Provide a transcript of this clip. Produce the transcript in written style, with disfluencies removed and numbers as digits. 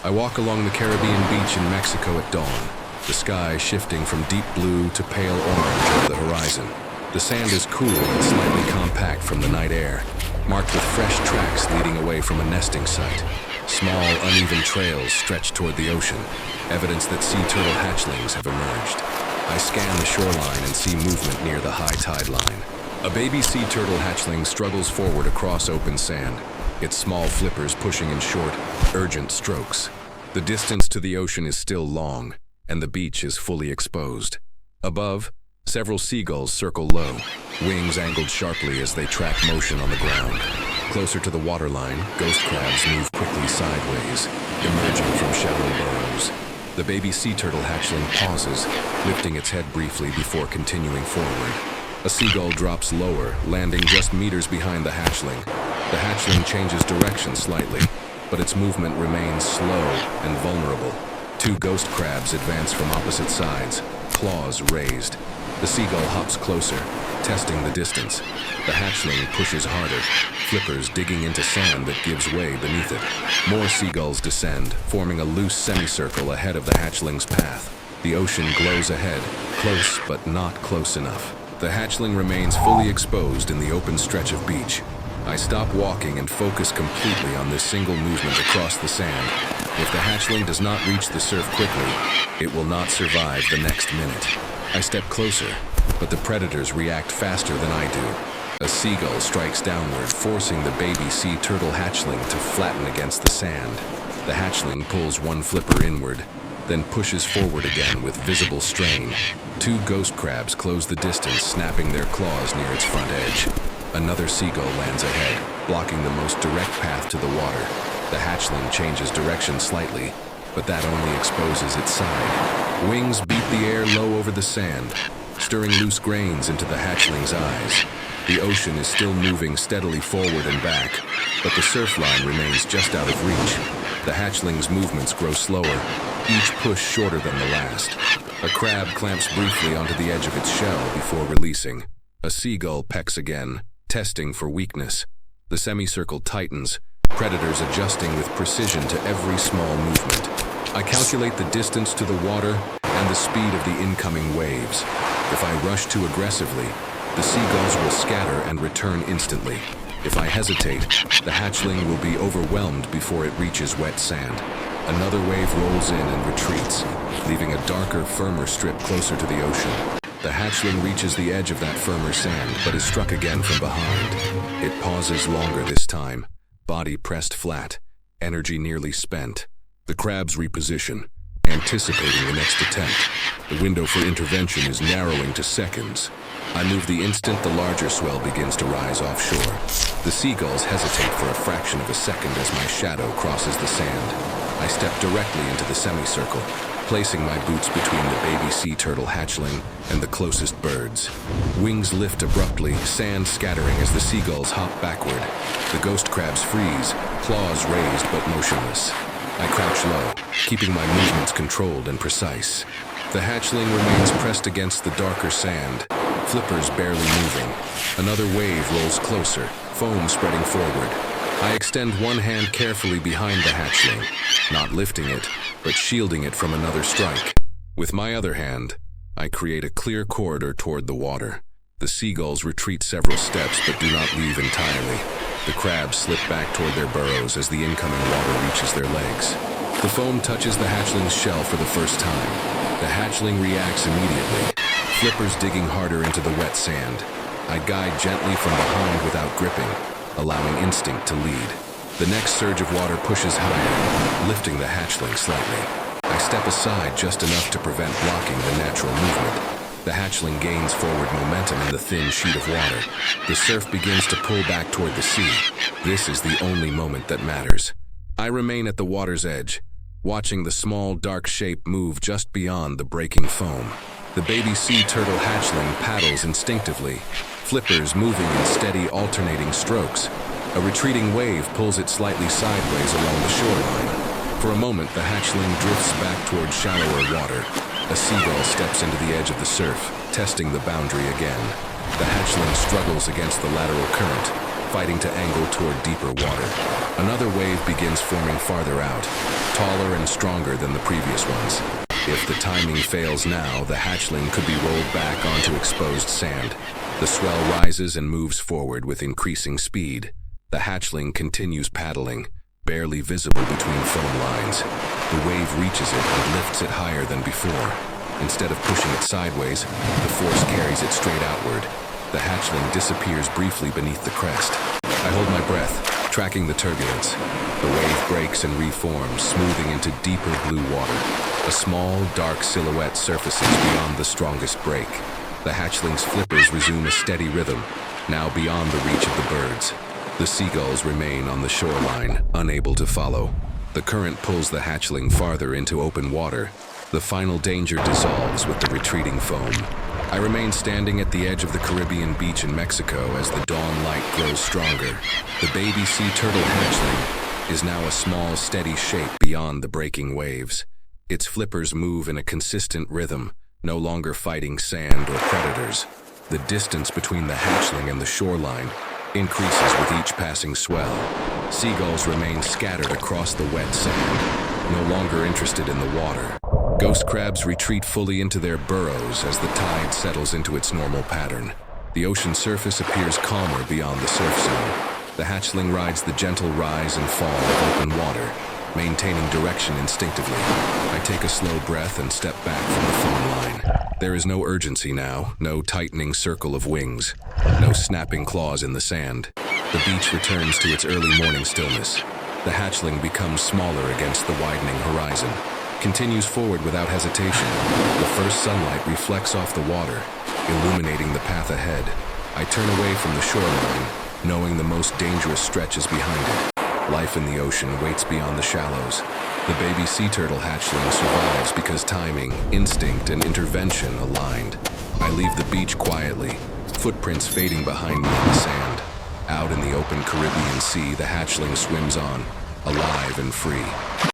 I walk along the Caribbean beach in Mexico at dawn, the sky shifting from deep blue to pale orange over the horizon. The sand is cool and slightly compact from the night air, marked with fresh tracks leading away from a nesting site. Small, uneven trails stretch toward the ocean, evidence that sea turtle hatchlings have emerged. I scan the shoreline and see movement near the high tide line. A baby sea turtle hatchling struggles forward across open sand, its small flippers pushing in short, urgent strokes. The distance to the ocean is still long, and the beach is fully exposed. Above, several seagulls circle low, wings angled sharply as they track motion on the ground. Closer to the waterline, ghost crabs move quickly sideways, emerging from shallow burrows. The baby sea turtle hatchling pauses, lifting its head briefly before continuing forward. A seagull drops lower, landing just meters behind the hatchling. The hatchling changes direction slightly, but its movement remains slow and vulnerable. Two ghost crabs advance from opposite sides, claws raised. The seagull hops closer, testing the distance. The hatchling pushes harder, flippers digging into sand that gives way beneath it. More seagulls descend, forming a loose semicircle ahead of the hatchling's path. The ocean glows ahead, close but not close enough. The hatchling remains fully exposed in the open stretch of beach. I stop walking and focus completely on this single movement across the sand. If the hatchling does not reach the surf quickly, it will not survive the next minute. I step closer, but the predators react faster than I do. A seagull strikes downward, forcing the baby sea turtle hatchling to flatten against the sand. The hatchling pulls one flipper inward, then pushes forward again with visible strain. Two ghost crabs close the distance, snapping their claws near its front edge. Another seagull lands ahead, blocking the most direct path to the water. The hatchling changes direction slightly, but that only exposes its side. Wings beat the air low over the sand, stirring loose grains into the hatchling's eyes. The ocean is still moving steadily forward and back, but the surf line remains just out of reach. The hatchling's movements grow slower, each push shorter than the last. A crab clamps briefly onto the edge of its shell before releasing. A seagull pecks again, testing for weakness. The semicircle tightens, predators adjusting with precision to every small movement. I calculate the distance to the water and the speed of the incoming waves. If I rush too aggressively, the seagulls will scatter and return instantly. If I hesitate, the hatchling will be overwhelmed before it reaches wet sand. Another wave rolls in and retreats, leaving a darker, firmer strip closer to the ocean. The hatchling reaches the edge of that firmer sand, but is struck again from behind. It pauses longer this time, body pressed flat, energy nearly spent. The crabs reposition, anticipating the next attempt. The window for intervention is narrowing to seconds. I move the instant the larger swell begins to rise offshore. The seagulls hesitate for a fraction of a second as my shadow crosses the sand. I step directly into the semicircle, placing my boots between the baby sea turtle hatchling and the closest birds. Wings lift abruptly, sand scattering as the seagulls hop backward. The ghost crabs freeze, claws raised but motionless. I crouch low, keeping my movements controlled and precise. The hatchling remains pressed against the darker sand, flippers barely moving. Another wave rolls closer, foam spreading forward. I extend one hand carefully behind the hatchling, not lifting it, but shielding it from another strike. With my other hand, I create a clear corridor toward the water. The seagulls retreat several steps but do not leave entirely. The crabs slip back toward their burrows as the incoming water reaches their legs. The foam touches the hatchling's shell for the first time. The hatchling reacts immediately, flippers digging harder into the wet sand. I guide gently from behind without gripping, allowing instinct to lead. The next surge of water pushes higher, lifting the hatchling slightly. I step aside just enough to prevent blocking the natural movement. The hatchling gains forward momentum in the thin sheet of water. The surf begins to pull back toward the sea. This is the only moment that matters. I remain at the water's edge, watching the small, dark shape move just beyond the breaking foam. The baby sea turtle hatchling paddles instinctively, flippers moving in steady, alternating strokes. A retreating wave pulls it slightly sideways along the shoreline. For a moment, the hatchling drifts back toward shallower water. A seagull steps into the edge of the surf, testing the boundary again. The hatchling struggles against the lateral current, fighting to angle toward deeper water. Another wave begins forming farther out, taller and stronger than the previous ones. If the timing fails now, the hatchling could be rolled back onto exposed sand. The swell rises and moves forward with increasing speed. The hatchling continues paddling, barely visible between foam lines. The wave reaches it and lifts it higher than before. Instead of pushing it sideways, the force carries it straight outward. The hatchling disappears briefly beneath the crest. I hold my breath, tracking the turbulence. The wave breaks and reforms, smoothing into deeper blue water. A small, dark silhouette surfaces beyond the strongest break. The hatchling's flippers resume a steady rhythm, now beyond the reach of the birds. The seagulls remain on the shoreline, unable to follow. The current pulls the hatchling farther into open water. The final danger dissolves with the retreating foam. I remain standing at the edge of the Caribbean beach in Mexico as the dawn light grows stronger. The baby sea turtle hatchling is now a small, steady shape beyond the breaking waves. Its flippers move in a consistent rhythm, no longer fighting sand or predators. The distance between the hatchling and the shoreline increases with each passing swell. Seagulls remain scattered across the wet sand, no longer interested in the water. Ghost crabs retreat fully into their burrows as the tide settles into its normal pattern. The ocean surface appears calmer beyond the surf zone. The hatchling rides the gentle rise and fall of open water, maintaining direction instinctively. I take a slow breath and step back from the foam line. There is no urgency now, no tightening circle of wings, no snapping claws in the sand. The beach returns to its early morning stillness. The hatchling becomes smaller against the widening horizon, continues forward without hesitation. The first sunlight reflects off the water, illuminating the path ahead. I turn away from the shoreline, knowing the most dangerous stretch is behind it. Life in the ocean waits beyond the shallows. The baby sea turtle hatchling survives because timing, instinct, and intervention aligned. I leave the beach quietly, footprints fading behind me in the sand. Out in the open Caribbean Sea, the hatchling swims on, alive and free.